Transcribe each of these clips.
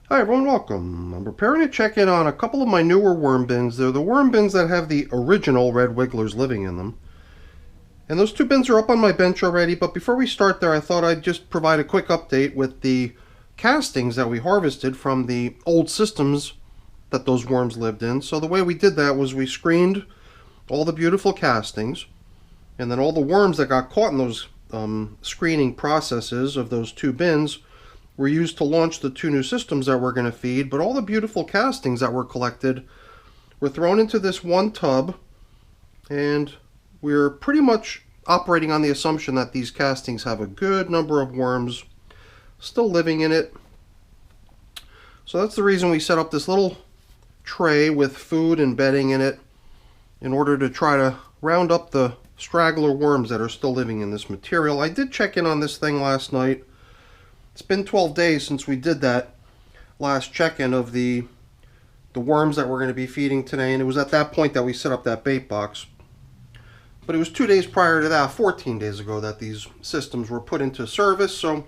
Hi everyone, welcome. I'm preparing to check in on a couple of my newer worm bins. They're the worm bins that have the original red wigglers living in them. And those two bins are up on my bench already, but before we start there, I thought I'd just provide a quick update with the castings that we harvested from the old systems that those worms lived in. So the way we did that was we screened all the beautiful castings, and then all the worms that got caught in those screening processes of those two bins were used to launch the two new systems that we're going to feed, but all the beautiful castings that were collected were thrown into this one tub, and we're pretty much operating on the assumption that these castings have a good number of worms still living in it. So that's the reason we set up this little tray with food and bedding in it in order to try to round up the straggler worms that are still living in this material. I did check in on this thing last night. It's been 12 days since we did that last check-in of the worms that we're going to be feeding today, and it was at that point that we set up that bait box. But it was 2 days prior to that, 14 days ago, that these systems were put into service. So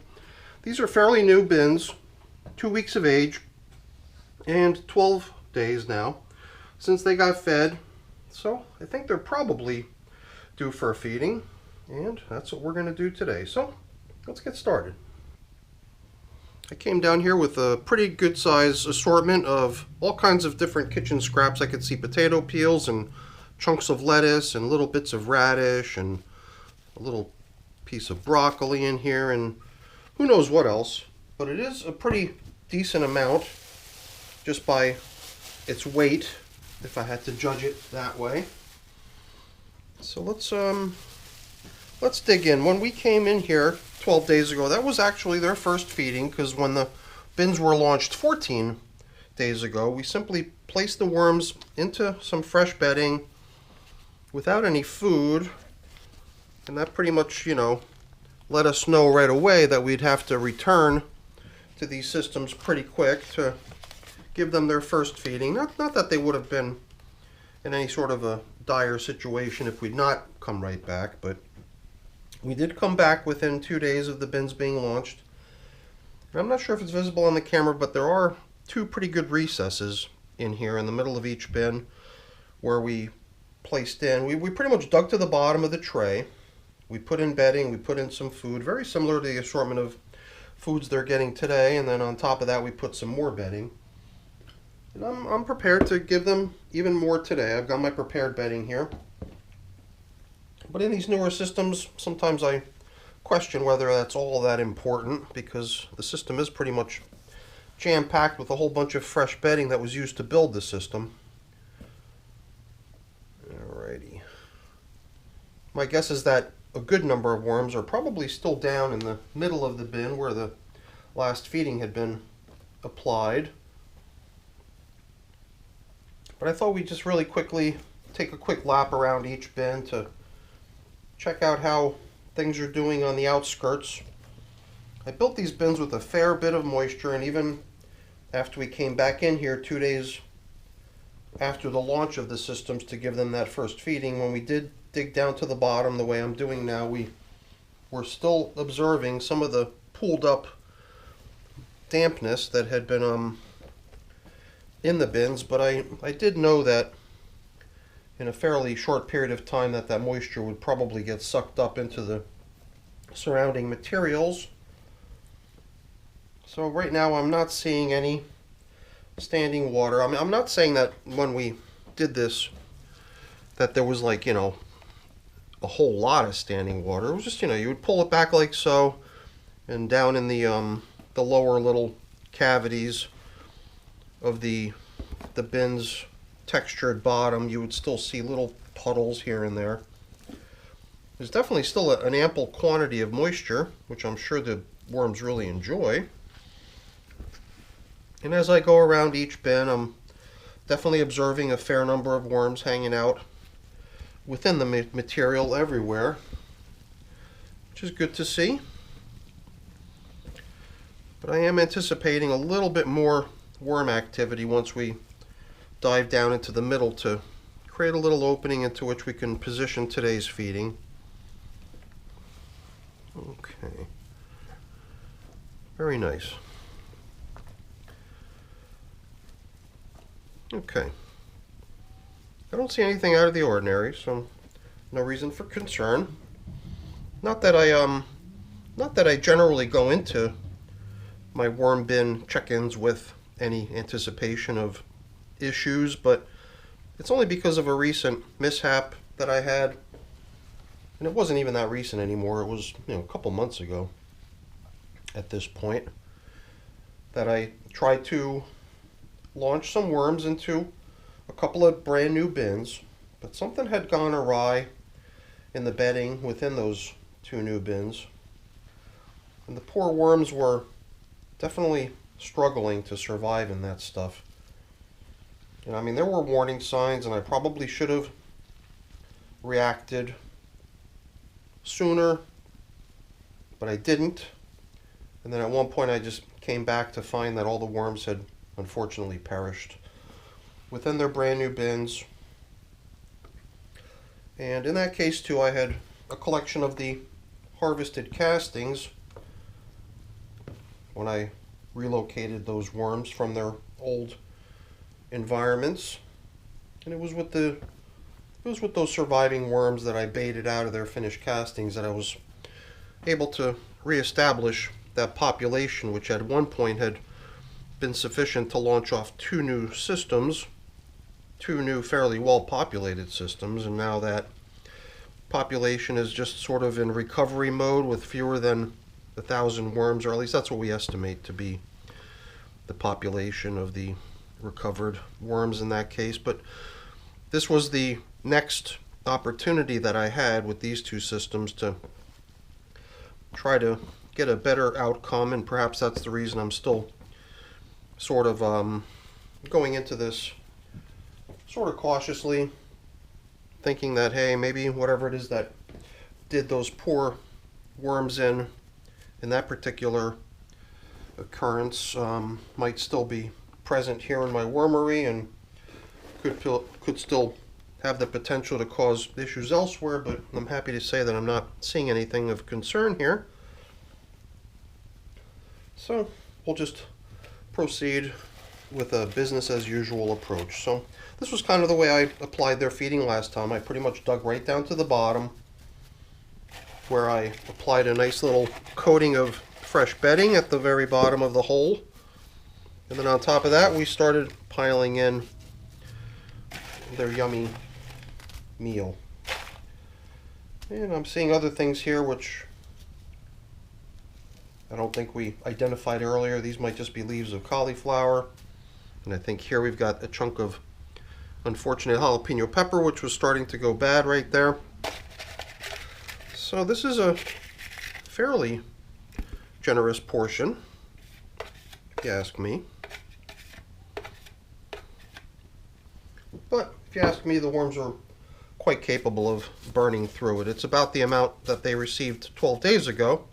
these are fairly new bins, 2 weeks of age, and 12 days now since they got fed. So I think they're probably due for a feeding, and that's what we're going to do today. So let's get started. I came down here with a pretty good size assortment of all kinds of different kitchen scraps. I could see potato peels and chunks of lettuce and little bits of radish and a little piece of broccoli in here and who knows what else. But it is a pretty decent amount just by its weight, if I had to judge it that way. So let's dig in. When we came in here 12 days ago, that was actually their first feeding, because when the bins were launched 14 days ago, we simply placed the worms into some fresh bedding without any food, and that pretty much, let us know right away that we'd have to return to these systems pretty quick to give them their first feeding. Not that they would have been in any sort of a dire situation if we'd not come right back, but we did come back within 2 days of the bins being launched. And I'm not sure if it's visible on the camera, but there are two pretty good recesses in here in the middle of each bin where we placed in. We pretty much dug to the bottom of the tray. We put in bedding, we put in some food, very similar to the assortment of foods they're getting today, and then on top of that we put some more bedding. And I'm prepared to give them even more today. I've got my prepared bedding here. But in these newer systems, sometimes I question whether that's all that important, because the system is pretty much jam-packed with a whole bunch of fresh bedding that was used to build the system. Alrighty. My guess is that a good number of worms are probably still down in the middle of the bin where the last feeding had been applied. But I thought we'd just really quickly take a quick lap around each bin to check out how things are doing on the outskirts. I built these bins with a fair bit of moisture, and even after we came back in here 2 days after the launch of the systems to give them that first feeding, when we did dig down to the bottom the way I'm doing now, we were still observing some of the pooled up dampness that had been in the bins, but I did know that in a fairly short period of time that moisture would probably get sucked up into the surrounding materials. So right now I'm not seeing any standing water. I mean, I'm not saying that when we did this that there was like, a whole lot of standing water. It was just, you would pull it back like so, and down in the lower little cavities of the bin's textured bottom, you would still see little puddles here and there. There's definitely still an ample quantity of moisture, which I'm sure the worms really enjoy. And as I go around each bin, I'm definitely observing a fair number of worms hanging out within the material everywhere, which is good to see. But I am anticipating a little bit more worm activity once we dive down into the middle to create a little opening into which we can position today's feeding. Okay. Very nice. Okay. I don't see anything out of the ordinary, so no reason for concern. Not that I generally go into my worm bin check-ins with any anticipation of issues, but it's only because of a recent mishap that I had, and it wasn't even that recent anymore. It was, a couple months ago at this point, that I tried to launch some worms into a couple of brand new bins, but something had gone awry in the bedding within those two new bins, and the poor worms were definitely struggling to survive in that stuff. I mean, there were warning signs, and I probably should have reacted sooner, but I didn't. And then at one point I just came back to find that all the worms had unfortunately perished within their brand new bins. And in that case too, I had a collection of the harvested castings when I relocated those worms from their old environments, and it was with those surviving worms that I baited out of their finished castings that I was able to reestablish that population, which at one point had been sufficient to launch off two new systems, two new fairly well populated systems, and now that population is just sort of in recovery mode with fewer than 1,000 worms, or at least that's what we estimate to be the population of the recovered worms in that case. But this was the next opportunity that I had with these two systems to try to get a better outcome, and perhaps that's the reason I'm still sort of going into this sort of cautiously, thinking that, hey, maybe whatever it is that did those poor worms in that particular occurrence might still be present here in my wormery, and could still have the potential to cause issues elsewhere, but I'm happy to say that I'm not seeing anything of concern here. So we'll just proceed with a business as usual approach. So this was kind of the way I applied their feeding last time. I pretty much dug right down to the bottom, where I applied a nice little coating of fresh bedding at the very bottom of the hole. And then on top of that, we started piling in their yummy meal. And I'm seeing other things here which I don't think we identified earlier. These might just be leaves of cauliflower. And I think here we've got a chunk of unfortunate jalapeno pepper, which was starting to go bad right there. So this is a fairly generous portion, if you ask me. But if you ask me, the worms are quite capable of burning through it. It's about the amount that they received 12 days ago.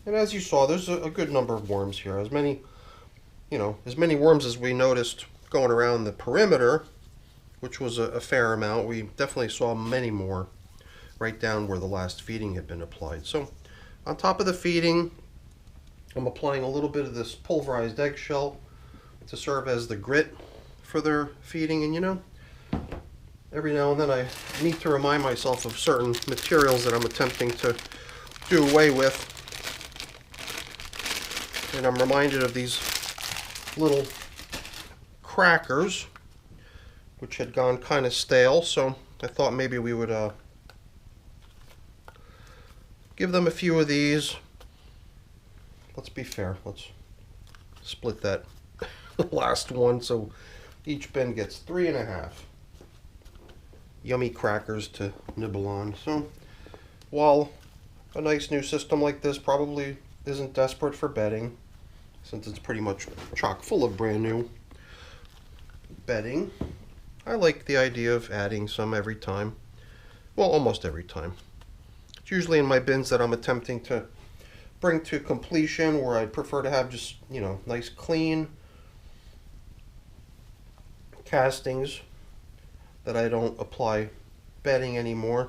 And as you saw, there's a good number of worms here. As many worms as we noticed going around the perimeter, which was a fair amount. We definitely saw many more right down where the last feeding had been applied. So on top of the feeding, I'm applying a little bit of this pulverized eggshell to serve as the grit for their feeding. And every now and then I need to remind myself of certain materials that I'm attempting to do away with. And I'm reminded of these little crackers, which had gone kind of stale, so I thought maybe we would give them a few of these. Let's be fair, let's split that last one, so each bin gets 3.5 yummy crackers to nibble on. So while a nice new system like this probably isn't desperate for bedding, since it's pretty much chock full of brand new bedding, I like the idea of adding some every time. Well, almost every time. It's usually in my bins that I'm attempting to bring to completion, where I'd prefer to have just, nice clean castings that I don't apply bedding anymore.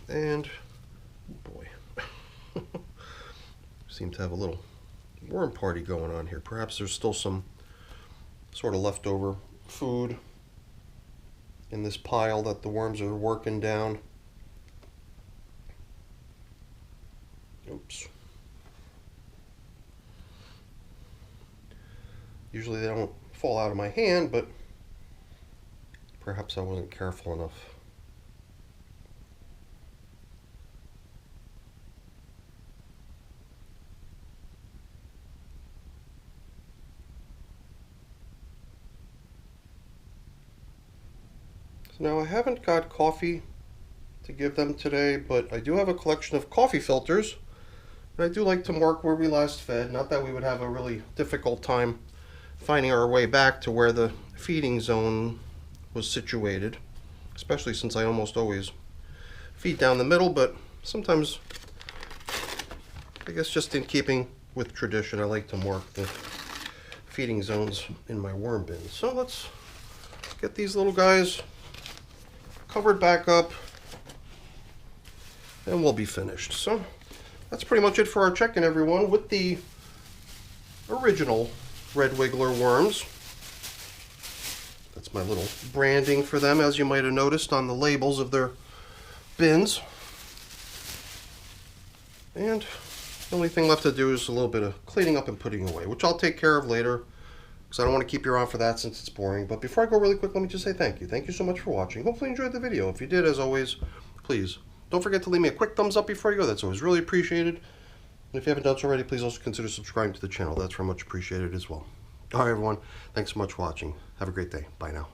And boy, seem to have a little worm party going on here. Perhaps there's still some sort of leftover food in this pile that the worms are working down. Oops. Usually they don't fall out of my hand, but perhaps I wasn't careful enough. So now I haven't got coffee to give them today, but I do have a collection of coffee filters. And I do like to mark where we last fed. Not that we would have a really difficult time finding our way back to where the feeding zone was situated, especially since I almost always feed down the middle, but sometimes, I guess just in keeping with tradition, I like to mark the feeding zones in my worm bins. So let's get these little guys covered back up and we'll be finished. So that's pretty much it for our check-in, everyone, with the original red wiggler worms. That's my little branding for them, as you might have noticed on the labels of their bins. And the only thing left to do is a little bit of cleaning up and putting away, which I'll take care of later, because I don't want to keep you around for that since it's boring. But before I go really quick, let me just say thank you. Thank you so much for watching. Hopefully you enjoyed the video. If you did, as always, please don't forget to leave me a quick thumbs up before you go. That's always really appreciated. And if you haven't done so already, please also consider subscribing to the channel. That's very much appreciated as well. All right, everyone. Thanks so much for watching. Have a great day. Bye now.